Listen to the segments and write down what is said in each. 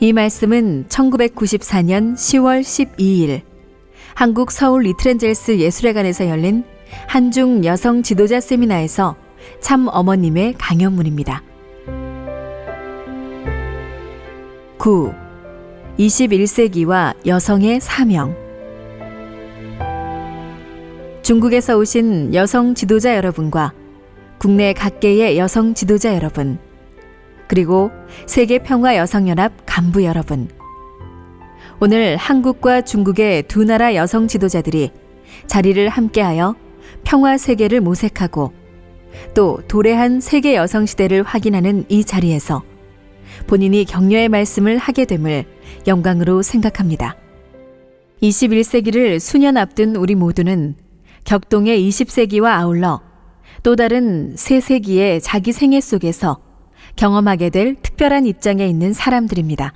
이 말씀은 1994년 10월 12일 한국 서울 리틀엔젤스 예술회관에서 열린 한중 여성 지도자 세미나에서 참 어머님의 강연문입니다. 9. 21세기와 여성의 사명. 중국에서 오신 여성 지도자 여러분과 국내 각계의 여성 지도자 여러분, 그리고 세계평화여성연합 간부 여러분, 오늘 한국과 중국의 두 나라 여성 지도자들이 자리를 함께하여 평화세계를 모색하고 또 도래한 세계 여성시대를 확인하는 이 자리에서 본인이 격려의 말씀을 하게 됨을 영광으로 생각합니다. 21세기를 수년 앞둔 우리 모두는 격동의 20세기와 아울러 또 다른 새 세기의 자기 생애 속에서 경험하게 될 특별한 입장에 있는 사람들입니다.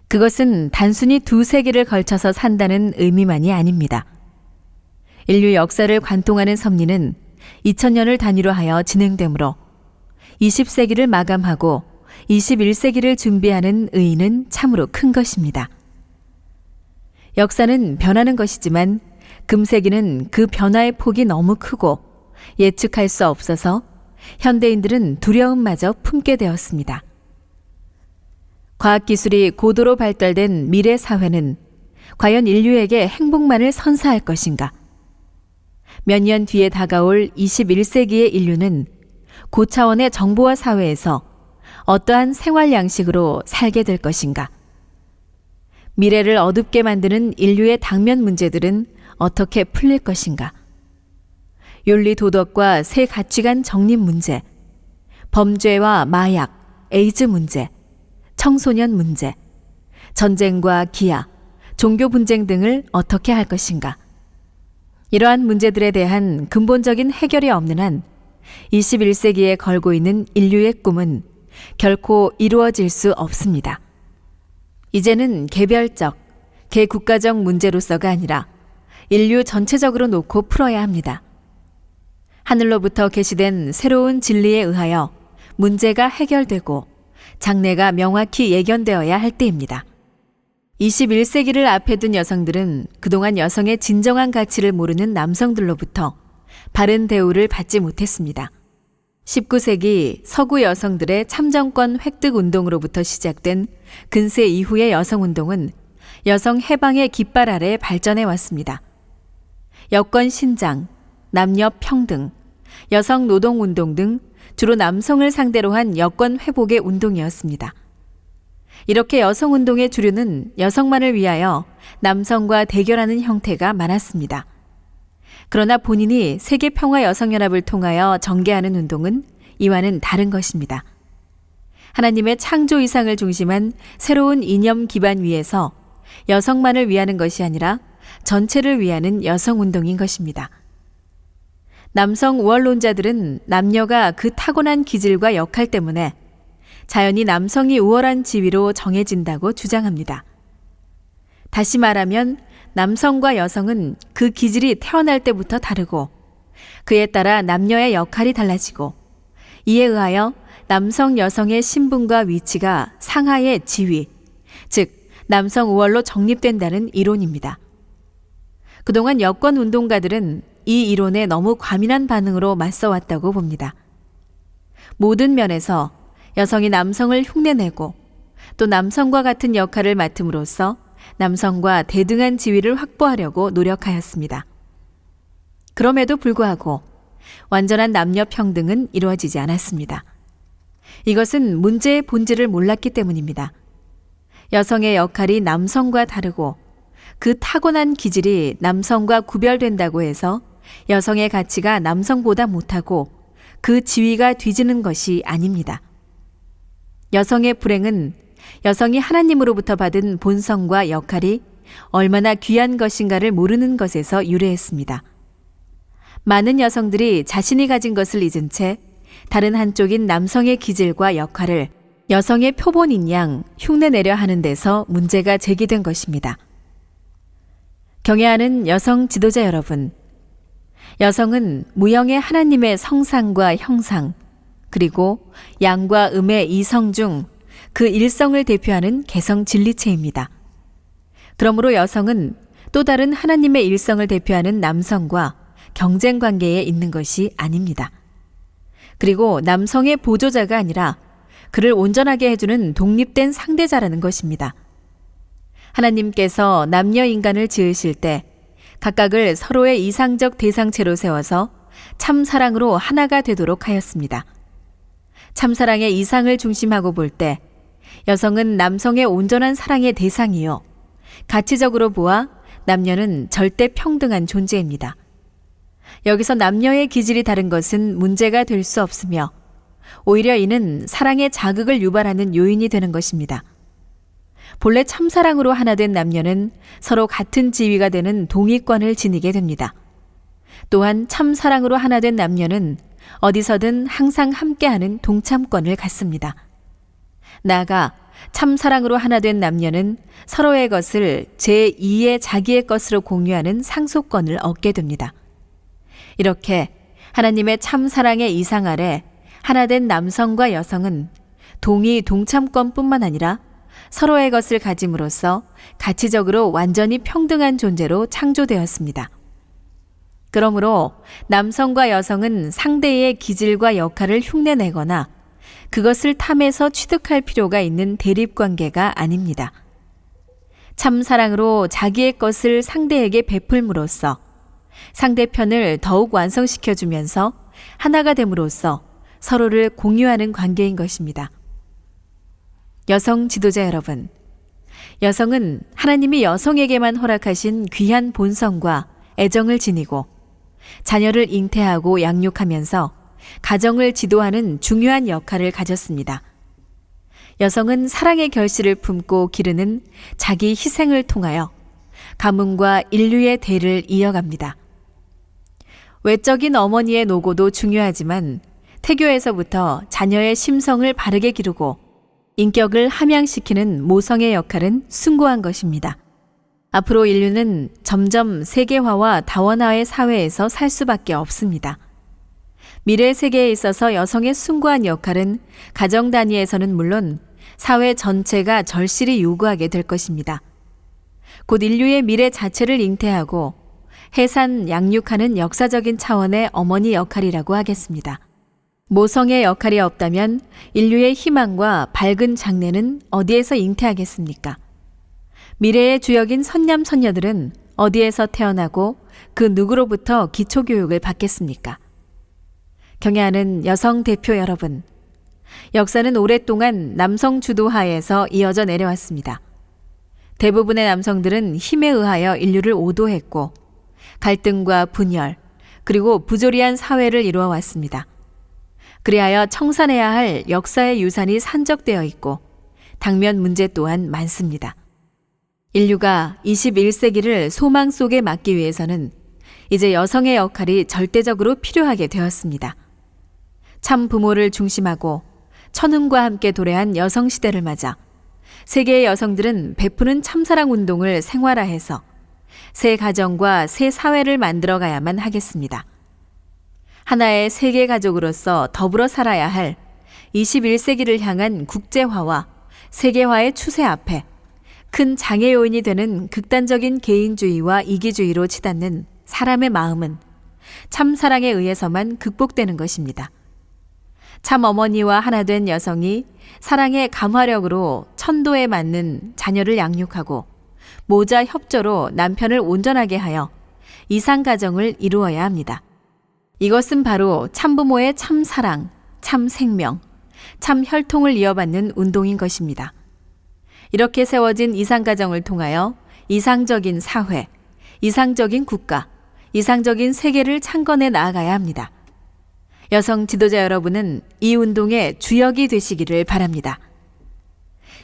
그것은 단순히 두 세기를 걸쳐서 산다는 의미만이 아닙니다. 인류 역사를 관통하는 섭리는 2000년을 단위로 하여 진행되므로 20세기를 마감하고 21세기를 준비하는 의의는 참으로 큰 것입니다. 역사는 변하는 것이지만 금세기는 그 변화의 폭이 너무 크고 예측할 수 없어서 현대인들은 두려움마저 품게 되었습니다. 과학기술이 고도로 발달된 미래 사회는 과연 인류에게 행복만을 선사할 것인가? 몇 년 뒤에 다가올 21세기의 인류는 고차원의 정보화 사회에서 어떠한 생활 양식으로 살게 될 것인가? 미래를 어둡게 만드는 인류의 당면 문제들은 어떻게 풀릴 것인가? 윤리 도덕과 새 가치관 정립 문제, 범죄와 마약, 에이즈 문제, 청소년 문제, 전쟁과 기아, 종교 분쟁 등을 어떻게 할 것인가? 이러한 문제들에 대한 근본적인 해결이 없는 한 21세기에 걸고 있는 인류의 꿈은 결코 이루어질 수 없습니다. 이제는 개별적, 개국가적 문제로서가 아니라 인류 전체적으로 놓고 풀어야 합니다. 하늘로부터 계시된 새로운 진리에 의하여 문제가 해결되고 장래가 명확히 예견되어야 할 때입니다. 21세기를 앞에 둔 여성들은 그동안 여성의 진정한 가치를 모르는 남성들로부터 바른 대우를 받지 못했습니다. 19세기 서구 여성들의 참정권 획득 운동으로부터 시작된 근세 이후의 여성운동은 여성 해방의 깃발 아래 발전해 왔습니다. 여권 신장, 남녀 평등, 여성 노동운동 등 주로 남성을 상대로 한 여권 회복의 운동이었습니다. 이렇게 여성운동의 주류는 여성만을 위하여 남성과 대결하는 형태가 많았습니다. 그러나 본인이 세계평화여성연합을 통하여 전개하는 운동은 이와는 다른 것입니다. 하나님의 창조 이상을 중심한 새로운 이념 기반 위에서 여성만을 위하는 것이 아니라 전체를 위하는 여성운동인 것입니다. 남성 우월론자들은 남녀가 그 타고난 기질과 역할 때문에 자연히 남성이 우월한 지위로 정해진다고 주장합니다. 다시 말하면 남성과 여성은 그 기질이 태어날 때부터 다르고 그에 따라 남녀의 역할이 달라지고 이에 의하여 남성, 여성의 신분과 위치가 상하의 지위, 즉 남성 우월로 정립된다는 이론입니다. 그동안 여권 운동가들은 이 이론에 너무 과민한 반응으로 맞서왔다고 봅니다. 모든 면에서 여성이 남성을 흉내내고 또 남성과 같은 역할을 맡음으로써 남성과 대등한 지위를 확보하려고 노력하였습니다. 그럼에도 불구하고 완전한 남녀 평등은 이루어지지 않았습니다. 이것은 문제의 본질을 몰랐기 때문입니다. 여성의 역할이 남성과 다르고 그 타고난 기질이 남성과 구별된다고 해서 여성의 가치가 남성보다 못하고 그 지위가 뒤지는 것이 아닙니다. 여성의 불행은 여성이 하나님으로부터 받은 본성과 역할이 얼마나 귀한 것인가를 모르는 것에서 유래했습니다. 많은 여성들이 자신이 가진 것을 잊은 채 다른 한쪽인 남성의 기질과 역할을 여성의 표본인 양 흉내내려 하는 데서 문제가 제기된 것입니다. 경애하는 여성 지도자 여러분, 여성은 무형의 하나님의 성상과 형상, 그리고 양과 음의 이성 중 그 일성을 대표하는 개성 진리체입니다. 그러므로 여성은 또 다른 하나님의 일성을 대표하는 남성과 경쟁 관계에 있는 것이 아닙니다. 그리고 남성의 보조자가 아니라 그를 온전하게 해주는 독립된 상대자라는 것입니다. 하나님께서 남녀 인간을 지으실 때 각각을 서로의 이상적 대상체로 세워서 참사랑으로 하나가 되도록 하였습니다. 참사랑의 이상을 중심하고 볼 때 여성은 남성의 온전한 사랑의 대상이요, 가치적으로 보아 남녀는 절대 평등한 존재입니다. 여기서 남녀의 기질이 다른 것은 문제가 될 수 없으며 오히려 이는 사랑의 자극을 유발하는 요인이 되는 것입니다. 본래 참사랑으로 하나 된 남녀는 서로 같은 지위가 되는 동의권을 지니게 됩니다. 또한 참사랑으로 하나 된 남녀는 어디서든 항상 함께하는 동참권을 갖습니다. 나아가 참사랑으로 하나 된 남녀는 서로의 것을 제2의 자기의 것으로 공유하는 상속권을 얻게 됩니다. 이렇게 하나님의 참사랑의 이상 아래 하나 된 남성과 여성은 동의 동참권뿐만 아니라 서로의 것을 가짐으로써 가치적으로 완전히 평등한 존재로 창조되었습니다. 그러므로 남성과 여성은 상대의 기질과 역할을 흉내내거나 그것을 탐해서 취득할 필요가 있는 대립관계가 아닙니다. 참사랑으로 자기의 것을 상대에게 베풀므로써 상대편을 더욱 완성시켜주면서 하나가 됨으로써 서로를 공유하는 관계인 것입니다. 여성 지도자 여러분, 여성은 하나님이 여성에게만 허락하신 귀한 본성과 애정을 지니고 자녀를 잉태하고 양육하면서 가정을 지도하는 중요한 역할을 가졌습니다. 여성은 사랑의 결실을 품고 기르는 자기 희생을 통하여 가문과 인류의 대를 이어갑니다. 외적인 어머니의 노고도 중요하지만 태교에서부터 자녀의 심성을 바르게 기르고 인격을 함양시키는 모성의 역할은 숭고한 것입니다. 앞으로 인류는 점점 세계화와 다원화의 사회에서 살 수밖에 없습니다. 미래 세계에 있어서 여성의 숭고한 역할은 가정 단위에서는 물론 사회 전체가 절실히 요구하게 될 것입니다. 곧 인류의 미래 자체를 잉태하고 해산, 양육하는 역사적인 차원의 어머니 역할이라고 하겠습니다. 모성의 역할이 없다면 인류의 희망과 밝은 장래는 어디에서 잉태하겠습니까? 미래의 주역인 선남 선녀들은 어디에서 태어나고 그 누구로부터 기초교육을 받겠습니까? 경애하는 여성 대표 여러분, 역사는 오랫동안 남성 주도하에서 이어져 내려왔습니다. 대부분의 남성들은 힘에 의하여 인류를 오도했고 갈등과 분열, 그리고 부조리한 사회를 이루어 왔습니다. 그리하여 청산해야 할 역사의 유산이 산적되어 있고 당면 문제 또한 많습니다. 인류가 21세기를 소망 속에 맞기 위해서는 이제 여성의 역할이 절대적으로 필요하게 되었습니다. 참 부모를 중심하고 천운과 함께 도래한 여성 시대를 맞아 세계의 여성들은 베푸는 참사랑 운동을 생활화해서 새 가정과 새 사회를 만들어가야만 하겠습니다. 하나의 세계 가족으로서 더불어 살아야 할 21세기를 향한 국제화와 세계화의 추세 앞에 큰 장애 요인이 되는 극단적인 개인주의와 이기주의로 치닫는 사람의 마음은 참사랑에 의해서만 극복되는 것입니다. 참 어머니와 하나 된 여성이 사랑의 감화력으로 천도에 맞는 자녀를 양육하고 모자 협조로 남편을 온전하게 하여 이상가정을 이루어야 합니다. 이것은 바로 참부모의 참사랑, 참생명, 참혈통을 이어받는 운동인 것입니다. 이렇게 세워진 이상가정을 통하여 이상적인 사회, 이상적인 국가, 이상적인 세계를 창건해 나아가야 합니다. 여성 지도자 여러분은 이 운동의 주역이 되시기를 바랍니다.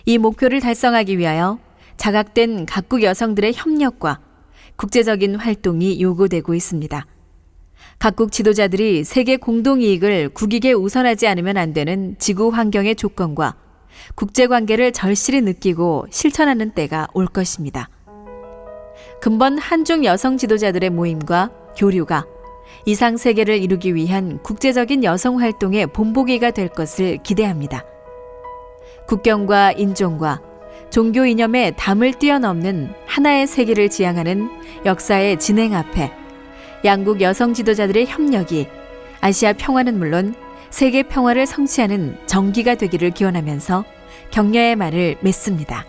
이 목표를 달성하기 위하여 자각된 각국 여성들의 협력과 국제적인 활동이 요구되고 있습니다. 각국 지도자들이 세계 공동이익을 국익에 우선하지 않으면 안 되는 지구 환경의 조건과 국제관계를 절실히 느끼고 실천하는 때가 올 것입니다. 근본 한중 여성 지도자들의 모임과 교류가 이상 세계를 이루기 위한 국제적인 여성 활동의 본보기가 될 것을 기대합니다. 국경과 인종과 종교 이념의 담을 뛰어넘는 하나의 세계를 지향하는 역사의 진행 앞에 양국 여성 지도자들의 협력이 아시아 평화는 물론 세계 평화를 성취하는 전기가 되기를 기원하면서 격려의 말을 맺습니다.